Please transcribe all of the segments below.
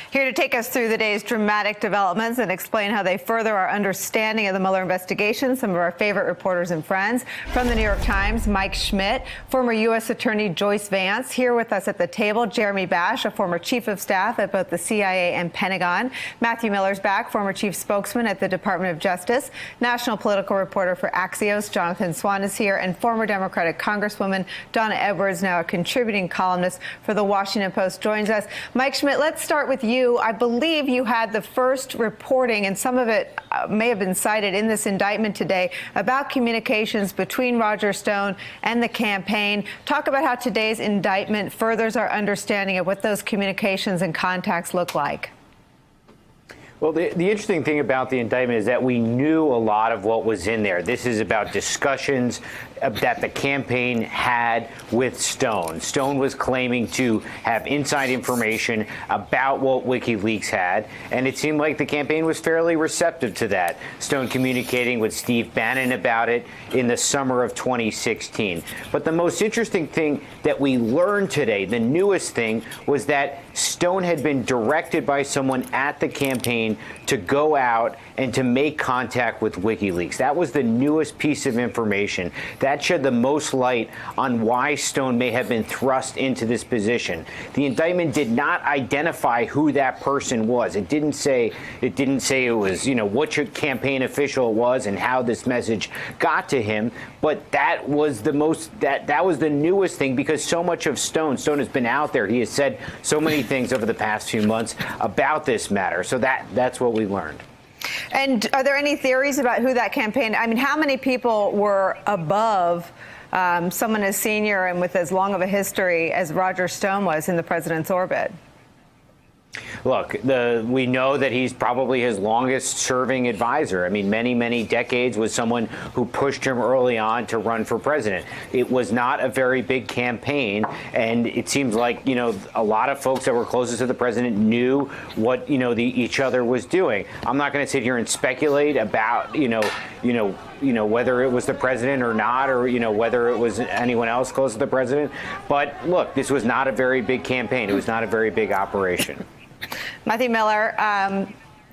Here to take us through the day's dramatic developments and explain how they further our understanding of the Mueller investigation, some of our favorite reporters and friends. From the New York Times, Mike Schmidt, former U.S. Attorney Joyce Vance. Here with us at the table, Jeremy Bash, a former chief of staff at both the CIA and Pentagon. Matthew Miller's back, former chief spokesman at the Department of Justice. National political reporter for Axios, Jonathan Swan, is here. And former Democratic Congresswoman Donna Edwards, now a contributing columnist for The Washington Post, joins us. Mike Schmidt, let's start with you. I believe you had the first reporting, and some of it may have been cited in this indictment today, about communications between Roger Stone and the campaign. Talk about how today's indictment furthers our understanding of what those communications and contacts look like. Well, the interesting thing about the indictment is that we knew a lot of what was in there. This is about discussions that the campaign had with Stone. Stone was claiming to have inside information about what WikiLeaks had, and it seemed like the campaign was fairly receptive to that. Stone communicating with Steve Bannon about it in the summer of 2016. But the most interesting thing that we learned today, the newest thing, was that Stone had been directed by someone at the campaign to go out and to make contact with WikiLeaks. That was the newest piece of information. That shed the most light on why Stone may have been thrust into this position. The indictment did not identify who that person was. It didn't say it was, what your campaign official was and how this message got to him. But that was the that was the newest thing, because so much of Stone has been out there. He has said so many things over the past few months about this matter. So that's what we learned. And are there any theories about who that campaign? I mean, how many people were above someone as senior and with as long of a history as Roger Stone was in the president's orbit? Look, we know that he's probably his longest serving advisor. I mean, many, many decades, was someone who pushed him early on to run for president. It was not a very big campaign, and it seems like, a lot of folks that were closest to the president knew what, each other was doing. I'm not going to sit here and speculate about, whether it was the president or not, or, whether it was anyone else close to the president. But look, this was not a very big campaign. It was not a very big operation. Matthew Miller,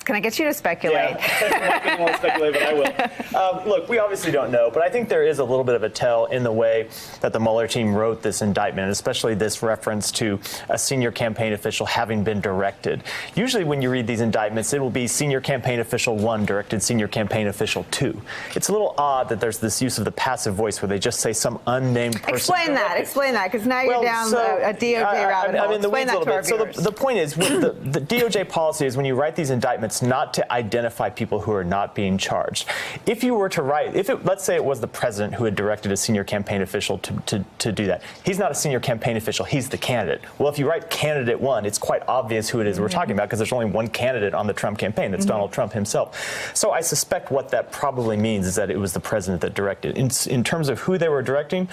can I get you to speculate? Yeah, I won't speculate, but I will. Look, we obviously don't know, but I think there is a little bit of a tell in the way that the Mueller team wrote this indictment, especially this reference to a senior campaign official having been directed. Usually when you read these indictments, it will be senior campaign official 1 directed senior campaign official 2. It's a little odd that there's this use of the passive voice where they just say some unnamed person. Explain that, because now you're down a DOJ rabbit hole. I'm in the weeds a little bit. So the point is, the DOJ policy is when you write these indictments, not to identify people who are not being charged. If you were to write, let's say it was the president who had directed a senior campaign official to do that. He's not a senior campaign official, he's the candidate. Well, if you write candidate 1, it's quite obvious who it is we're talking about, because there's only one candidate on the Trump campaign. That's Donald Trump himself. So I suspect what that probably means is that it was the president that directed. In terms of who they were directing,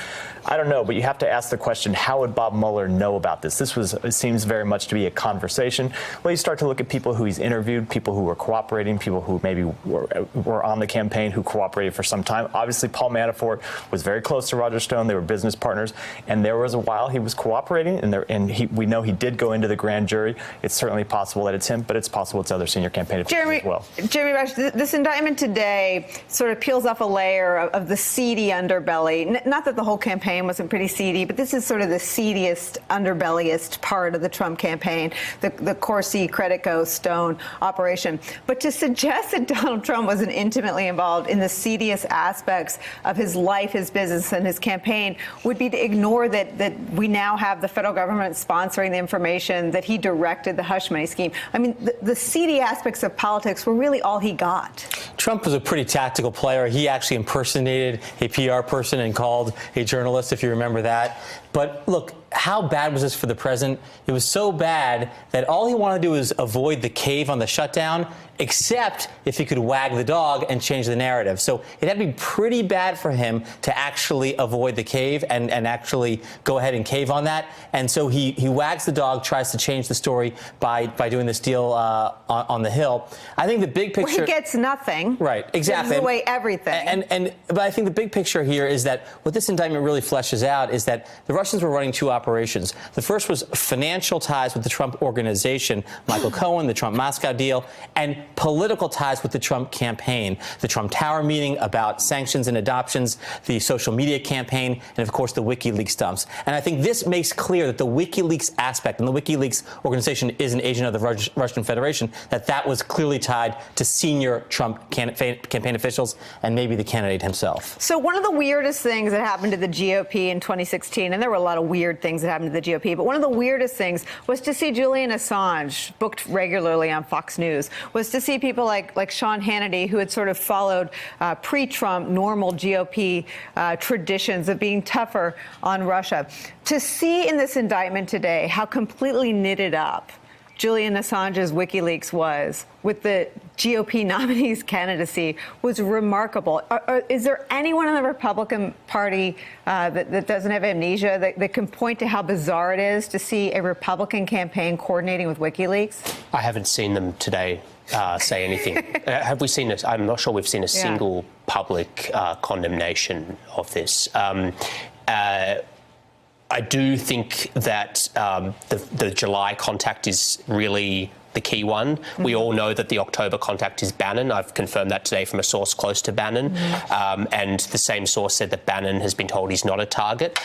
I don't know, but you have to ask the question, how would Bob Mueller know about this? It seems very much to be a conversation. Well, you start to look at people who he's interviewed, people who were cooperating, people who maybe were on the campaign who cooperated for some time. Obviously, Paul Manafort was very close to Roger Stone. They were business partners, and there was a while he was cooperating, and we know he did go into the grand jury. It's certainly possible that it's him, but it's possible it's other senior campaign officials as well. Jeremy Bash, this indictment today sort of peels off a layer of the seedy underbelly. Not that the whole campaign wasn't pretty seedy, but this is sort of the seediest, underbelliest part of the Trump campaign, the Corsi, Credico, Stone operation. But to suggest that Donald Trump wasn't intimately involved in the seediest aspects of his life, his business, and his campaign would be to ignore that we now have the federal government sponsoring the information that he directed the hush money scheme. I mean, the seedy aspects of politics were really all he got. Trump was a pretty tactical player. He actually impersonated a PR person and called a journalist, if you remember that. But look, how bad was this for the president? It was so bad that all he wanted to do was avoid the cave on the shutdown, except if he could wag the dog and change the narrative. So it had to be pretty bad for him to actually avoid the cave and actually go ahead and cave on that. And so he wags the dog, tries to change the story by doing this deal on the Hill. I think the big picture... Well, he gets nothing. Right, exactly. Gives away everything. But I think the big picture here is that what this indictment really fleshes out is that the Russians were running two operations operations. The first was financial ties with the Trump organization, Michael Cohen, the Trump Moscow deal, and political ties with the Trump campaign, the Trump Tower meeting about sanctions and adoptions, the social media campaign, and of course the WikiLeaks dumps. And I think this makes clear that the WikiLeaks aspect, and the WikiLeaks organization is an agent of the Russian Federation, that was clearly tied to senior Trump campaign officials and maybe the candidate himself. So one of the weirdest things that happened to the GOP in 2016, and there were a lot of weird things that happened to the GOP, but one of the weirdest things was to see Julian Assange booked regularly on Fox News, was to see people like Sean Hannity, who had sort of followed pre-Trump normal GOP traditions of being tougher on Russia. To see in this indictment today how completely knitted up Julian Assange's WikiLeaks was with the GOP nominee's candidacy was remarkable. Is there anyone in the Republican Party that doesn't have amnesia that can point to how bizarre it is to see a Republican campaign coordinating with WikiLeaks? I haven't seen them today say anything. Have we seen this? I'm not sure we've seen a single public condemnation of this. I do think that the July contact is really the key one. Mm-hmm. We all know that the October contact is Bannon. I've confirmed that today from a source close to Bannon. Mm-hmm. And the same source said that Bannon has been told he's not a target.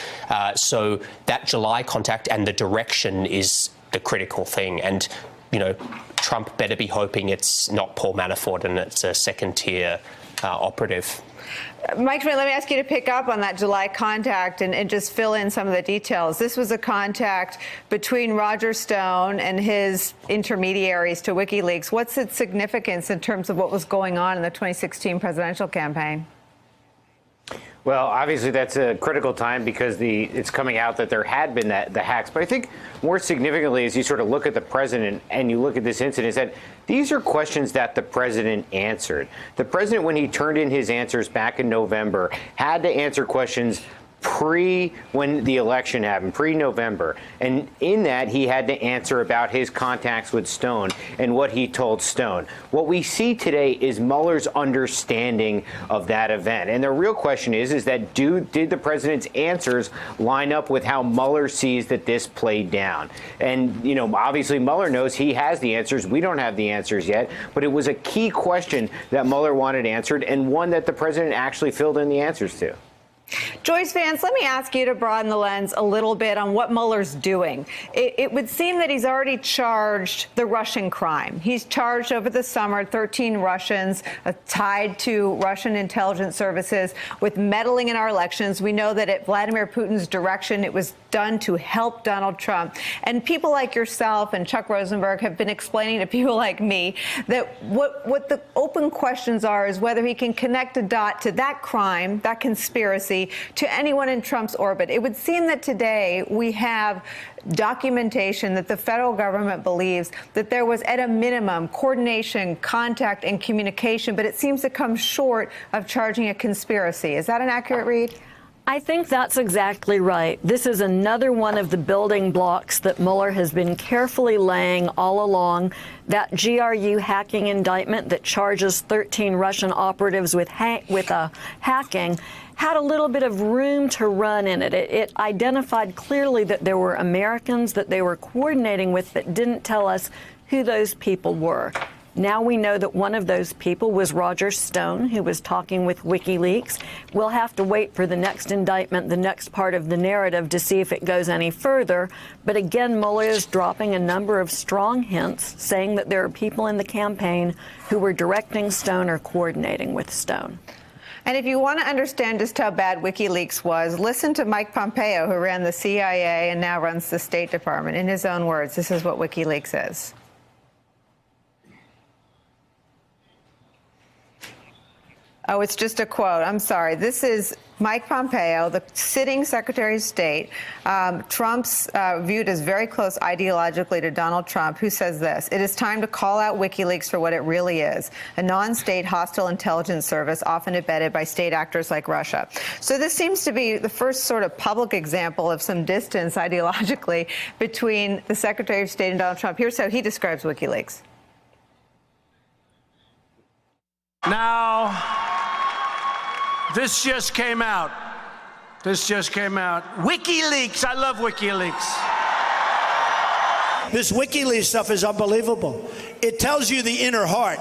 So that July contact and the direction is the critical thing. And, you know, Trump better be hoping it's not Paul Manafort and it's a second-tier operative. Mike Schmidt, let me ask you to pick up on that July contact and just fill in some of the details. This was a contact between Roger Stone and his intermediaries to WikiLeaks. What's its significance in terms of what was going on in the 2016 presidential campaign? Well, obviously that's a critical time because it's coming out that there had been the hacks. But I think more significantly, as you sort of look at the president and you look at this incident, is that these are questions that the president answered. The president, when he turned in his answers back in November, had to answer questions when the election happened, pre-November. And in that, he had to answer about his contacts with Stone and what he told Stone. What we see today is Mueller's understanding of that event. And the real question is that did the president's answers line up with how Mueller sees that this played down? And, you know, obviously Mueller knows he has the answers. We don't have the answers yet. But it was a key question that Mueller wanted answered and one that the president actually filled in the answers to. Joyce Vance, let me ask you to broaden the lens a little bit on what Mueller's doing. It would seem that he's already charged the Russian crime. He's charged over the summer 13 Russians tied to Russian intelligence services with meddling in our elections. We know that at Vladimir Putin's direction, it was done to help Donald Trump. And people like yourself and Chuck Rosenberg have been explaining to people like me that what the open questions are is whether he can connect a dot to that crime, that conspiracy, to anyone in Trump's orbit. It would seem that today we have documentation that the federal government believes that there was, at a minimum, coordination, contact, and communication, but it seems to come short of charging a conspiracy. Is that an accurate read? I think that's exactly right. This is another one of the building blocks that Mueller has been carefully laying all along. That GRU hacking indictment that charges 13 Russian operatives with hacking had a little bit of room to run in it. It identified clearly that there were Americans that they were coordinating with, but didn't tell us who those people were. Now we know that one of those people was Roger Stone, who was talking with WikiLeaks. We'll have to wait for the next indictment, the next part of the narrative, to see if it goes any further. But again, Mueller is dropping a number of strong hints, saying that there are people in the campaign who were directing Stone or coordinating with Stone. And if you want to understand just how bad WikiLeaks was, listen to Mike Pompeo, who ran the CIA and now runs the State Department. In his own words, this is what WikiLeaks is. Oh, it's just a quote. I'm sorry. This is Mike Pompeo, the sitting Secretary of State, Trump's viewed as very close ideologically to Donald Trump, who says this: "It is time to call out WikiLeaks for what it really is, a non-state hostile intelligence service often abetted by state actors like Russia." So this seems to be the first sort of public example of some distance ideologically between the Secretary of State and Donald Trump. Here's how he describes WikiLeaks. Now, this just came out. This just came out. WikiLeaks. I love WikiLeaks. This WikiLeaks stuff is unbelievable. It tells you the inner heart.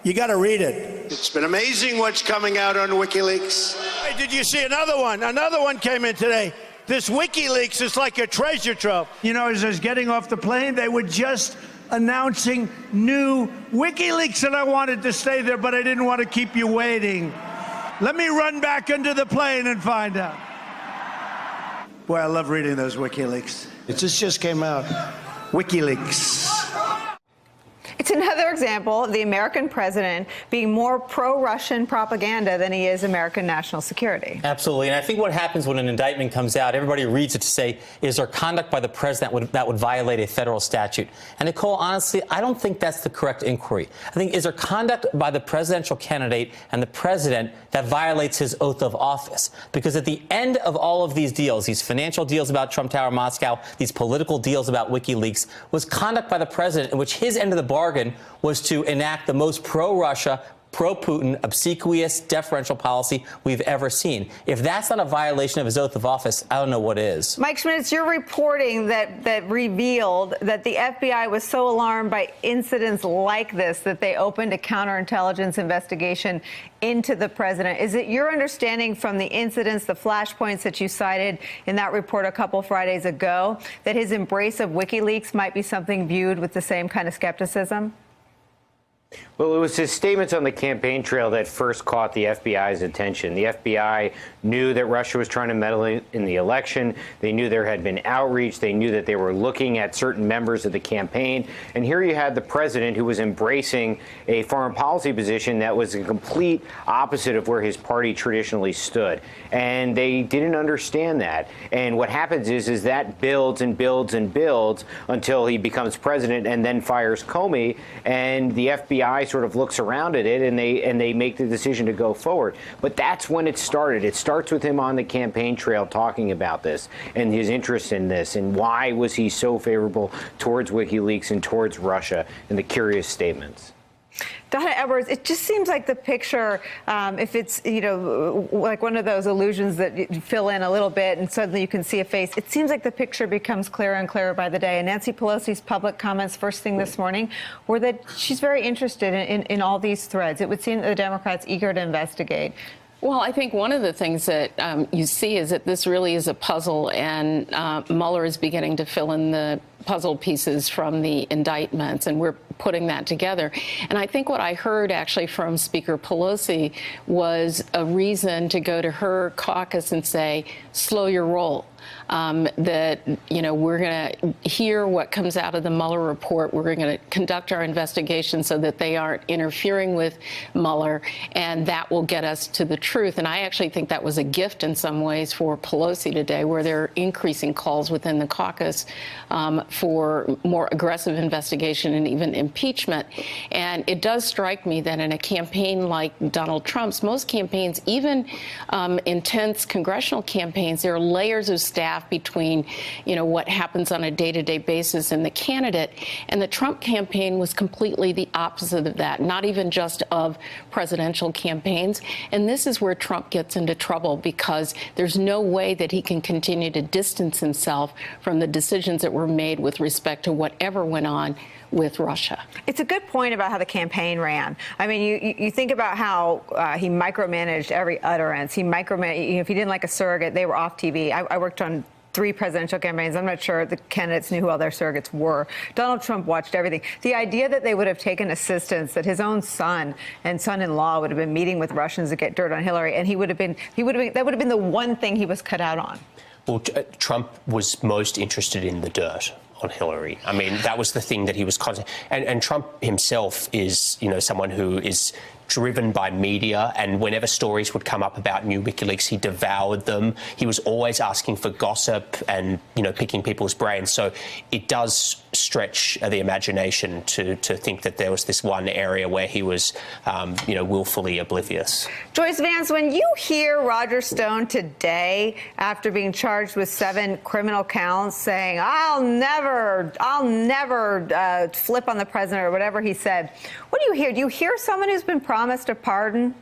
You got to read it. It's been amazing what's coming out on WikiLeaks. Hey, did you see another one? Another one came in today. This WikiLeaks is like a treasure trove. You know, as I was getting off the plane, they were just announcing new WikiLeaks, and I wanted to stay there, but I didn't want to keep you waiting. Let me run back into the plane and find out. Boy, I love reading those WikiLeaks. This just came out. WikiLeaks. It's another example of the American president being more pro-Russian propaganda than he is American national security. Absolutely. And I think what happens when an indictment comes out, everybody reads it to say, is there conduct by the president that would violate a federal statute? And Nicole, honestly, I don't think that's the correct inquiry. I think, is there conduct by the presidential candidate and the president that violates his oath of office? Because at the end of all of these deals, these financial deals about Trump Tower Moscow, these political deals about WikiLeaks, was conduct by the president in which his end of the bargain was to enact the most pro-Russia, pro-Putin, obsequious, deferential policy we've ever seen. If that's not a violation of his oath of office, I don't know what is. Mike Schmidt, it's your reporting that revealed that the FBI was so alarmed by incidents like this that they opened a counterintelligence investigation into the president. Is it your understanding from the incidents, the flashpoints that you cited in that report a couple Fridays ago, that his embrace of WikiLeaks might be something viewed with the same kind of skepticism? Well, it was his statements on the campaign trail that first caught the FBI's attention. The FBI knew that Russia was trying to meddle in the election. They knew there had been outreach. They knew that they were looking at certain members of the campaign. And here you had the president who was embracing a foreign policy position that was a complete opposite of where his party traditionally stood. And they didn't understand that. And what happens is that builds and builds and builds until he becomes president and then fires Comey. And the FBI sort of looks around at it and they make the decision to go forward. But that's when it started. It starts with him on the campaign trail talking about this and his interest in this and why was he so favorable towards WikiLeaks and towards Russia and the curious statements. Donna Edwards, it just seems like the picture, if it's, you know, like one of those illusions that you fill in a little bit and suddenly you can see a face, it seems like the picture becomes clearer and clearer by the day. And Nancy Pelosi's public comments first thing this morning were that she's very interested in all these threads. It would seem that the Democrats eager to investigate. Well, I think one of the things that you see is that this really is a puzzle, and Mueller is beginning to fill in the puzzle pieces from the indictments, and we're putting that together. And I think what I heard actually from Speaker Pelosi was a reason to go to her caucus and say, slow your roll. That, you know, we're going to hear what comes out of the Mueller report. We're going to conduct our investigation so that they aren't interfering with Mueller, and that will get us to the truth. And I actually think that was a gift in some ways for Pelosi today, where they're increasing calls within the caucus for more aggressive investigation and even impeachment. And it does strike me that in a campaign like Donald Trump's, most campaigns, even intense congressional campaigns, there are layers of staff between, you know, what happens on a day-to-day basis and the candidate. And the Trump campaign was completely the opposite of that, not even just of presidential campaigns. And this is where Trump gets into trouble, because there's no way that he can continue to distance himself from the decisions that were made with respect to whatever went on with Russia. It's a good point about how the campaign ran. I mean, you think about how he micromanaged every utterance. He micromanaged, you know, if he didn't like a surrogate, they were off TV. I worked on 3 presidential campaigns. I'm not sure the candidates knew who all their surrogates were. Donald Trump watched everything. The idea that they would have taken assistance, that his own son and son-in-law would have been meeting with Russians to get dirt on Hillary, and that would have been the one thing he was cut out on. Well, Trump was most interested in the dirt on Hillary. I mean, that was the thing that he was constantly. And Trump himself is, you know, someone who is driven by media, and whenever stories would come up about new WikiLeaks, he devoured them. He was always asking for gossip and, you know, picking people's brains. So it does stretch the imagination to think that there was this one area where he was, you know, willfully oblivious. Joyce Vance, when you hear Roger Stone today, after being charged with 7 criminal counts, saying, I'll never flip on the president, or whatever he said, what do you hear? Do you hear someone who's been promised a pardon?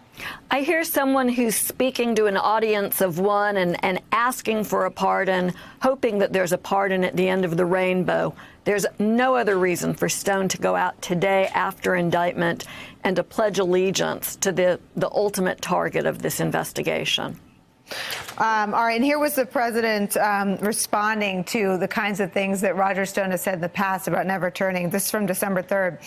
I hear someone who's speaking to an audience of one and asking for a pardon, hoping that there's a pardon at the end of the rainbow. There's no other reason for Stone to go out today after indictment and to pledge allegiance to the ultimate target of this investigation. All right, and here was the president responding to the kinds of things that Roger Stone has said in the past about never turning. This is from December 3rd.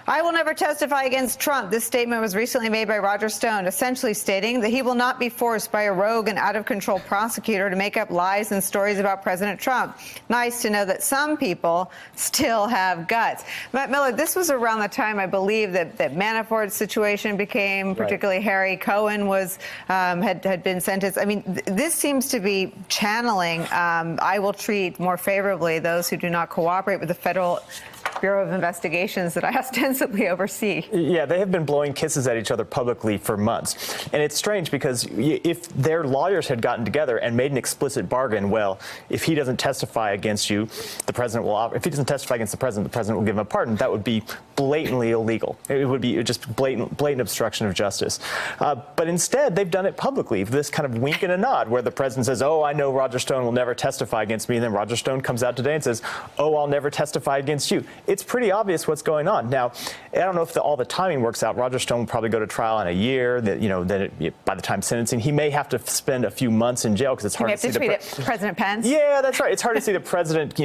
I will never testify against Trump. This statement was recently made by Roger Stone, essentially stating that he will not be forced by a rogue and out-of-control prosecutor to make up lies and stories about President Trump. Nice to know that some people still have guts. Matt Miller, this was around the time, I believe, that Manafort's situation became particularly hairy. Cohen was had been sentenced. I mean, this seems to be channeling, I will treat more favorably those who do not cooperate with the Federal Bureau of Investigations that I ostensibly oversee. Yeah, they have been blowing kisses at each other publicly for months. And it's strange because if their lawyers had gotten together and made an explicit bargain, well, if he doesn't testify against you, the president will, if he doesn't testify against the president will give him a pardon, that would be blatantly illegal. It would be just blatant obstruction of justice. But instead, they've done it publicly, this kind of wink and a nod, where the president says, oh, I know Roger Stone will never testify against me. And then Roger Stone comes out today and says, oh, I'll never testify against you. It's pretty obvious what's going on. Now, I don't know if all the timing works out. Roger Stone will probably go to trial in a year. By the time sentencing, he may have to spend a few months in jail because it's hard to see President Pence. Yeah, that's right. It's hard to see the president,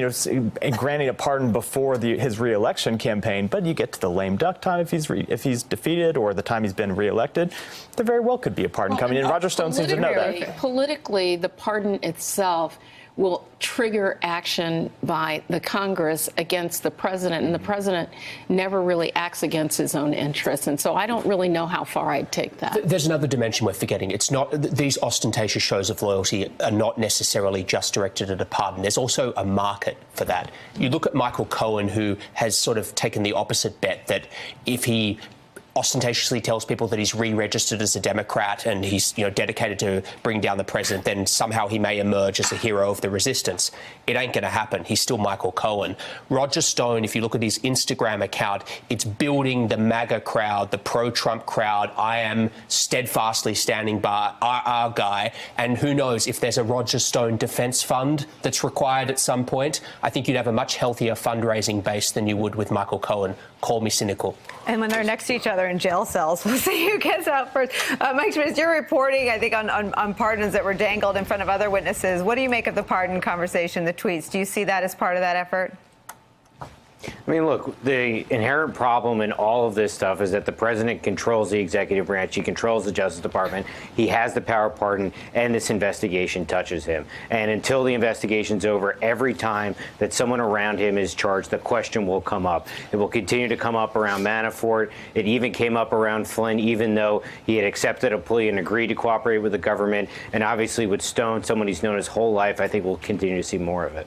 granting a pardon before his re-election campaign. But you get to the lame duck time if he's defeated, or the time he's been re-elected. There very well could be a pardon coming in. Roger Stone seems to know that. Politically, the pardon itself will trigger action by the Congress against the president, and the president never really acts against his own interests. And so I don't really know how far I'd take that. There's another dimension we're forgetting. It's not, these ostentatious shows of loyalty are not necessarily just directed at a pardon. There's also a market for that. You look at Michael Cohen, who has sort of taken the opposite bet, that if he ostentatiously tells people that he's re-registered as a Democrat and he's dedicated to bring down the president, then somehow he may emerge as a hero of the resistance. It ain't going to happen. He's still Michael Cohen. Roger Stone, if you look at his Instagram account, it's building the MAGA crowd, the pro-Trump crowd. I am steadfastly standing by our guy. And who knows, if there's a Roger Stone defense fund that's required at some point, I think you'd have a much healthier fundraising base than you would with Michael Cohen. Call me cynical. And when they're next to each other in jail cells, we'll see who gets out first. Mike Schmidt, you're reporting, I think, on pardons that were dangled in front of other witnesses. What do you make of the pardon conversation, the tweets? Do you see that as part of that effort? I mean, look, the inherent problem in all of this stuff is that the president controls the executive branch. He controls the Justice Department. He has the power of pardon, and this investigation touches him. And until the investigation's over, every time that someone around him is charged, the question will come up. It will continue to come up around Manafort. It even came up around Flynn, even though he had accepted a plea and agreed to cooperate with the government. And obviously with Stone, someone he's known his whole life, I think we'll continue to see more of it.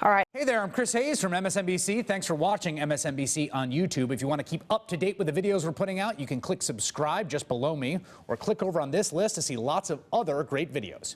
All right. Hey there, I'm Chris Hayes from MSNBC. Thanks for watching MSNBC on YouTube. If you want to keep up to date with the videos we're putting out, you can click subscribe just below me, or click over on this list to see lots of other great videos.